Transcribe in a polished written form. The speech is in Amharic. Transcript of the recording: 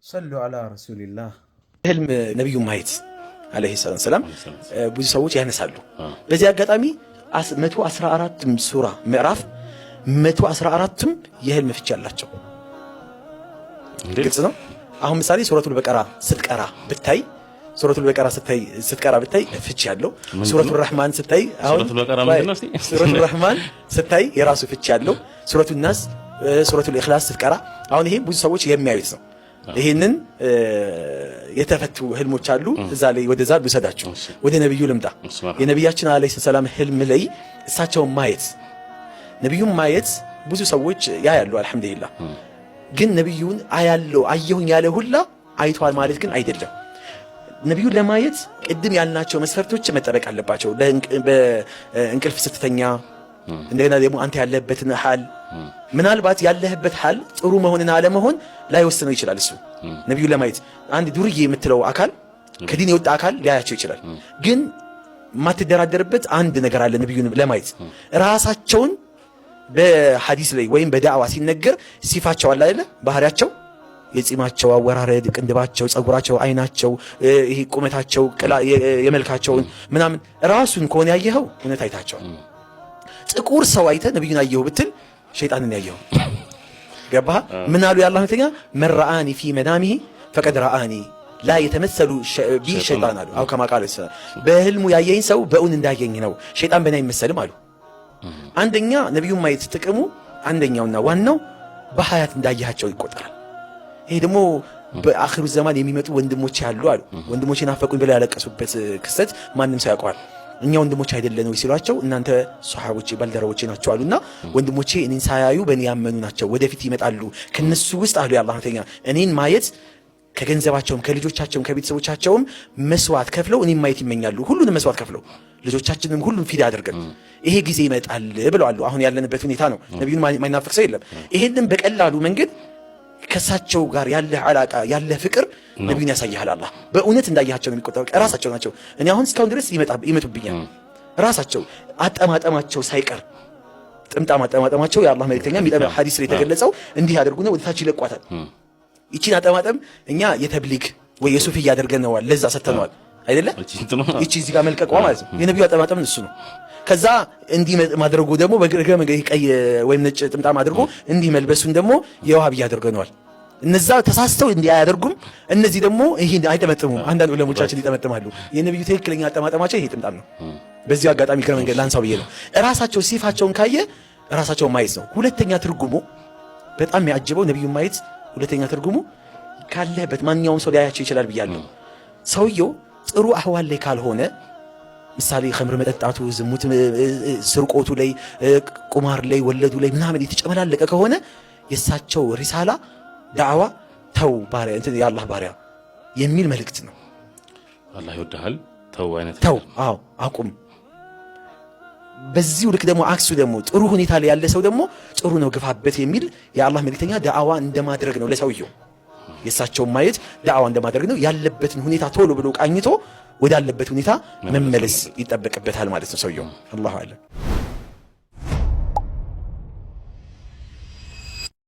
صلوا على رسول الله ህልም ነብዩ ማየት አለይሂ ሰላም ብዙ ሰዎች ያነሳሉ። በዚህ አጋጣሚ 114 ሱራ ምዕራፍ 114ም የህልም ፍቺ አላቸው። ግልጽ ነው። አሁን ምሳሌ ሱረቱል በቀራ ስትቀራ ብታይ ስትቀራ ብታይ ፍቺ ያለው ሱረቱል ረህማን ስታይ አሁን ሱረቱል ረህማን ስታይ የራሱ ፍቺ ያለው ሱረቱል ናስ ሱረቱል ኢኽላስ ስትቀራ አሁን ይሄ ብዙ ሰዎች የሚያዩት ነው። ይሄንን የተፈቱ ህልሞች አሉ። እዛ ላይ ወደዛ ልውሰዳችሁ። ወደ ነብዩ ልምጣ። የነብያችን አለይሂ ሰላም ህልም ላይ እሳቸውን ማየት ነብዩን ማየት ብዙ ሰዎች ያያሉ። አልহামዱሊላህ ግን ነብዩን አየሁኝ ያለ ሁላ አይቷል ማለት ግን አይደለም። ነብዩን ለማየት ቅድም ያልናቸው መስፈርቶች መጠበቅ አለባቸው። በእንቅልፍ ስትተኛ እንደገና ደግሞ አንተ ያለህበትን ሐል ምናልባት ያለህበት ሐል ጥሩ መሆንና አለመሆን ላይ ወስነው ይችላል። እሱ ነብዩን ለማየት አንድ ዱርዬ የምትለው አካል ከዲን የወጣ አካል ሊያያቸው ይችላል። ግን ማትደራደርበት አንድ ነገር አለ። ነብዩን ለማየት ራሳቸውን በሐዲስ ላይ ወይም በዳዕዋ ሲነገር ሲፋቸው አለ አይደል? ባህሪያቸው የጺማቸው አወራረድ፣ ቅንድባቸው፣ ጸጉራቸው፣ አይናቸው፣ ይሄ ቁመታቸው፣ የመልካቸውን ምናምን ራሱን ከሆነ ያየኸው እውነት አይታቸው። ጥቁር ሰው አይተህ ነብዩን አየሁ ብትል ሸይጣንን ያየኸው። ገባህ? ምን አሉ የአላህ መልእክተኛ? መራአኒ ፊ መናሚሂ ፈቀድ ረአኒ ላ የተመሰሉ ቢ ሸይጣን አሉ። አው ከማ ቃል በህልሙ ያየኝ ሰው በእውን እንዳየኝ ነው፣ ሸይጣን በእኔ አይመሰልም አሉ። አንደኛ ነብዩን ማየት ጥቅሙ አንደኛውና ዋናው በሐያት እንዳያቸው ይቆጠራል። ይሄ ደግሞ በአኺሩ ዘማን የሚመጡ ወንድሞች ያሉ አሉ። ወንድሞቼ ናፈቁኝ ብለው ያለቀሱበት ክስተት ማንም ሰው ያውቀዋል። እኛ ወንድሞች አይደለን ወይ ሲሏቸው እናንተ ሱሐቦቼ ባልደረቦቼ ናቸው አሉና ወንድሞቼ እኔን ሳያዩ በእኔ ያመኑ ናቸው፣ ወደፊት ይመጣሉ። ከነሱ ውስጥ አሉ የአላህ መልእክተኛ እኔን ማየት ከገንዘባቸውም ከልጆቻቸውም ከቤተሰቦቻቸውም መስዋዕት ከፍለው እኔን ማየት ይመኛሉ። ሁሉንም መስዋዕት ከፍለው ልጆቻችንም ሁሉም ፊዳ አድርገን ይሄ ጊዜ ይመጣል ብለዋል። አሁን ያለንበት ሁኔታ ነው። ነብዩን ማይናፍቅ ሰው የለም። ይሄንን በቀላሉ መንገድ ከሳቸው ጋር ያለ አላቃ ያለ ፍቅር ነብዩን ያሳያል። አላህ በእውነት እንዳያቸው ነው የሚቆጠረው። ራሳቸው ናቸው። እኔ አሁን እስካሁን ድረስ ይመጡብኛል። ራሳቸው አጠማጠማቸው ሳይቀር ጥምጣም አጠማጠማቸው የአላህ መልእክተኛ የሚጠበቅ ሐዲስ ላይ የተገለጸው እንዲህ ያደርጉ ነው። ወደታች ይለቋታል። ይቺን አጠማጠም እኛ የተብሊግ ወይ የሱፊ ያደርገን ነው ለዛ ሰተነዋል አይደለ? ይቺ እዚህ ጋር መልቀቋ ማለት ነው የነብዩ አጠማጠም እሱ ነው። ከዛ እንዲህ ማድረጉ ደግሞ በግርገ ቀይ ወይም ነጭ ጥምጣም አድርጎ እንዲህ መልበሱን ደግሞ የዋሃብያ ያደርገናል። እነዛ ተሳስተው እንዲህ አያደርጉም። እነዚህ ደግሞ ይሄን አይጠመጥሙም። አንዳንድ ዑለሞቻችን ይጠመጥማሉ። የነብዩ ትክክለኛ አጠማጠማቸው ይሄ ጥምጣም ነው። በዚህ አጋጣሚ ከመንገድ ላንሳው ብዬ ነው። ራሳቸው ሲፋቸውን ካየ ራሳቸውን ማየት ነው። ሁለተኛ ትርጉሙ በጣም የሚያጅበው ነብዩን ማየት ሁለተኛ ትርጉሙ ካለበት ማንኛውም ሰው ሊያያቸው ይችላል ብያለሁ። ሰውየው ጥሩ አህዋል ላይ ካልሆነ ምሳሌ ኸምር መጠጣቱ፣ ዝሙት፣ ስርቆቱ ላይ፣ ቁማር ላይ፣ ወለዱ ላይ ምናምን የተጨመላለቀ ከሆነ የሳቸው ሪሳላ ዳዕዋ ተው ባሪያ እንት የአላህ ባሪያ የሚል መልእክት ነው። አላህ ይወድሃል ተው አይነት ተው አቁም። በዚሁ ልክ ደግሞ አክሱ ደግሞ ጥሩ ሁኔታ ላይ ያለ ሰው ደግሞ ጥሩ ነው ግፋበት የሚል የአላህ መልእክተኛ ዳዕዋ እንደማድረግ ነው። ለሰውየው የሳቸውን ማየት ዳዕዋ እንደማድረግ ነው። ያለበትን ሁኔታ ቶሎ ብሎ ቃኝቶ ወዳለበት ሁኔታ መመለስ ይጠበቅበታል ማለት ነው ሰውየው። አላሁ አለም።